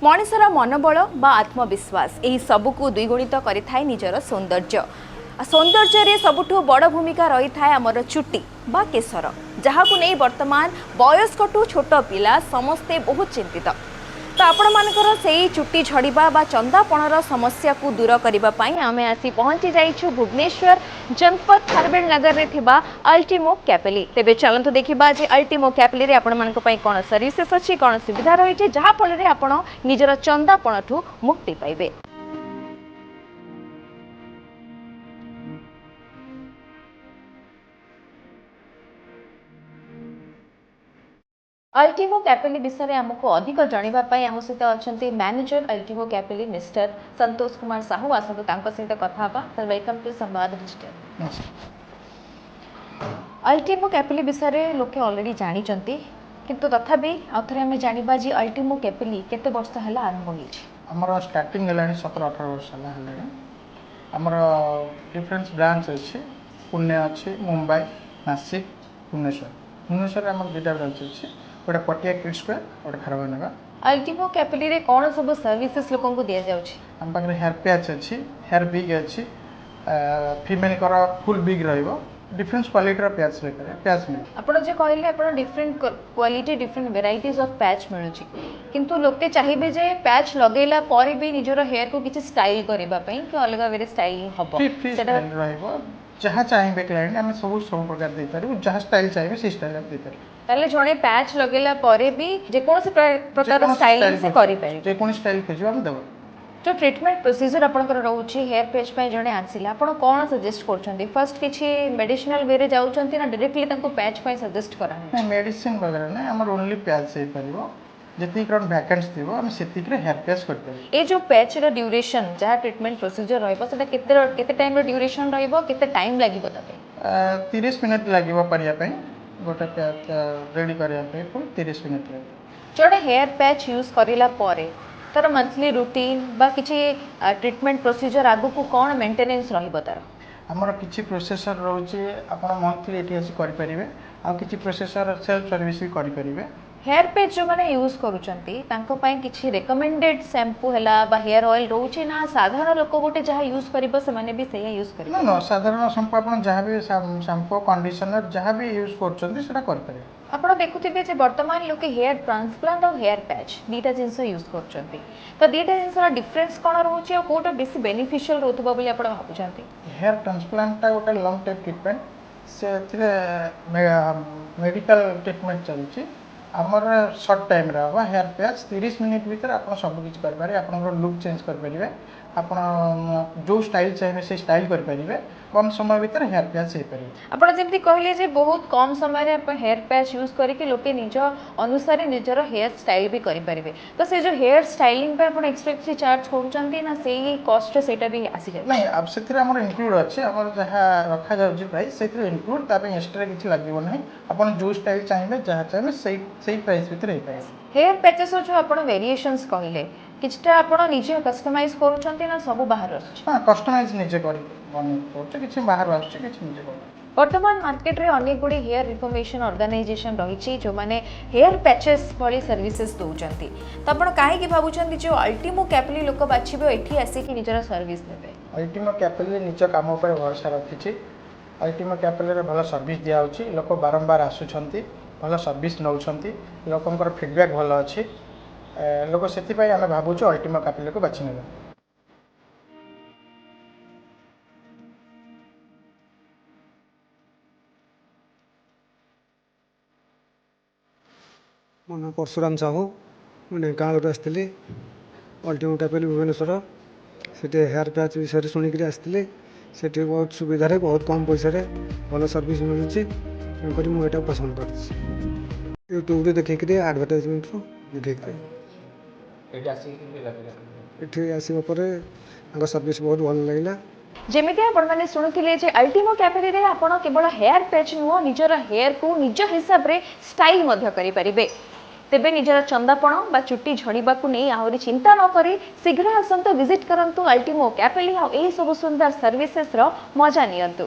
मनिषर मनोबल बा आत्मविश्वास यही सबको द्विगुणित करिथाय निजर सौंदर्य सौंदर्य रे सबुठु बड़ भूमिका रही थाए आमर चुट्टी बा केशर जहाँ को नहीं वर्तमान वयस्कठू छोट पिला समस्ते बहुत चिंतित तो आपण मानकर सेही चुट्टी झड़िबा बा चंदापणर समस्या को दूर करने आम आसी पहुंची जाइछु भुवनेश्वर जनपद खारबेल नगर रे थिबा अल्टीमो कैपेली तेबे चलंतु देखिबा जे अल्टीमो कैपेली रे आपण मानक पई कोन सर्विसेस अछि कोन सुविधा रही छै जहाँ फल रे आपण निजर चंदापणठू मुक्ति पाइबे। अल्टीमो कैपेली विषय आमको अधिक जानापी आम सहित अच्छा मैनेजर अल्टीमो कैपेली मिस्टर संतोष कुमार साहू आसतु सहित कथा सर वेलकम टू संवाद डिजिटल। अल्टीमो कैपेली विषय लोके ऑलरेडी जानी किंतु तथापि आउथरे आम जानिबा जे अल्टीमो कैपेली केते वर्ष है आरंभ होई हमर स्टार्टिंग है 17-18 वर्ष है हमर डिफरेंस ब्रांच अच्छे पुणे अच्छे मुंबई नासिक भुवनेश्वर आम दुटा ब्रांच अच्छे गोटे पटिया किड्स स्क्वायर गोटे खारबेल नगर। अल्टीमो कैपेली रे कौन सब सर्विसेस लोगों को दिया जाउछि हम पाखे हेयर पैच अच्छी हेयर बिग अच्छी फीमेल कर फुल बिग रहिबो डिफरेंस क्वालिटी पैच पैच मिले आपण जे कहले आपण different quality different varieties of patch मिलुछि किंतु लोके चाहिबे जे पैच लगेला पर भी निजर हेयर को किछि स्टाइल करबा पई कि अलग वेरे स्टाइल हबो सेटा रहिबो जहाँ चाहिए क्लाइंट आम सब प्रकार दे पारू जहाँ स्टाइल चाहिए से स्टाइल दे पारू ताले जणे पैच लगेला परे भी जे कोनोसी प्रकार स्टाइल से करि पारि जे कोन स्टाइल खोजो हम देबो। तो ट्रीटमेंट प्रोसीजर आपनकर रहउछि हेयर पैच पे जणे आसिला आपण कोन सजेस्ट करछन्ती फर्स्ट किछि मेडिसिनल वे रे जाउछन्ती ना डायरेक्टली तांको पैच पे सजेस्ट करानी मेडिसिन वगैरह ना हमर ओनली पैच से परिबो जति क्रन वैकेंट्स थिबो हम सेति रे हेयर पैच करते ए जो पैच रे ड्यूरेशन जहाँ ट्रीटमेंट प्रोसीजर रहइबो सेटा केते टाइम रे ड्यूरेशन रहइबो केते टाइम लागिबो तापे 30 मिनिट लागिबो परिया पे गोटे पैच रेडी करिया पे 30 मिनिट रे जड़े हेयर पैच यूज करिला परे तार मंथली रूटीन बा किछि ट्रीटमेंट प्रोसीजर आगु को कोन मेंटेनेंस रहइबो तार हमर किछि प्रोसेसर रहउछि आपण मंथली एटी आसी करि परिबे आ किछि प्रोसेसर सेल्फ सर्विस भी करि परिबे। हेयर पैच जो मैंने यूज करुँच किसी रेकमेंडेड शैम्पू है हेयर ऑयल रोचे ना साधारण लोक गोटे जहाँ यूज कर भी से यूज कर ना साधारण शैम्पू आप जहाँ भी शैम्पू कंडीशनर जहाँ भी यूज कर आप देखुवे बर्तमान लोके हेयर ट्रांसप्लांट और हेयर पैच दीटा जिनस यूज कर तो दीटा जिनस डिफरेंस कौन रोचे और कौटा बेसी बेनिफिशियल रोथबा बोली आप भाबुचंती हेयर ट्रांसप्लांट गोटे लॉन्ग टाइम ट्रीटमेंट से मेडिकल ट्रीटमेंट चलती आमर सर्ट टाइम रहा हेयर पैच 30 मिनिट भीतर आप सब किसी करेंगे आप लुक चेंज करेंगे आप जो स्टाइल चाहिए से स्टाइल करेंगे कम समय भीतर हेयर पैच हो पारे। आपड़ जमी कहले जे बहुत कम समय आप हेयर पैच यूज करके लोके निज अनुसार निजर हेयर स्टाइल भी करेंगे तो से जो हेयर स्टाइलिंग पे आप एक्सट्रा चार्ज करूँ ना से कस्ट से भी आसी जाए नहीं अब से इनक्लूड अच्छे आम जहाँ रखा जाऊँगी प्राइस से इनक्लूड एक्सट्रा किसी लगे ना आप जो स्टाइल चाहिए जहाँ चाहिए से प्राइस भीतर हो पाए। हेयर पैचेस जो आप वेरिएशंस कहले किछटा आपण निजे कस्टमाइज करूछन्ती ना सब बाहर आछी हां कस्टमाइज निजे करी बन किछि बाहर आछी किछि निजे करी। वर्तमान मार्केट रे अनेक गुडी हेयर रिफॉर्मेशन ऑर्गेनाइजेशन रही जो माने हेयर पैचेस वाली सर्विसेज दउचन्ती तो आपण काहे कि भाबुचन्ती जो अल्टीमो कैपेली लोक बाछिबे एठी आसी कि निजरा सर्विस देबे। अल्टीमो कैपेली निज काम ऊपर भरोसा रखिछि अल्टीमो कैपेली रे भलो सर्विस दिया होछि लोक बारंबार आसुछन्ती भलो सर्विस नउछन्ती लोकंकर फीडबैक भलो अछि लोक से आम भावुँ अल्टीमो कैपेली को बाछि नेबे। मो ना परशुराम साहू मुझे ढेंकानालू आसती अल्टीमो कैपेली भुवनेश्वर से हेयर पैच विषय शुणिक आसती से बहुत सुविधा बहुत कम पैसा भल सर्विस मिलूँ तेणुक मुझे पसंद कर यूट्यूब देखिक आडभटाइजमेंट देखिक ये आसवा सर्विस बहुत भल लगे जमीती आपने शुणुले अल्टीमो कैपेली रे आपण केवल हेयर पैच नुह निजर हेयर को निज हिसाब रे स्टाइल करें तेबे निजर चंदापण बा चुट्टी झड़िबा को नहीं आहरी चिंता न करी शीघ्र आसंतु विजिट करंतु अल्टीमो कैपेली आ एही सब सुंदर सर्विसेस रो मजा नियंतु।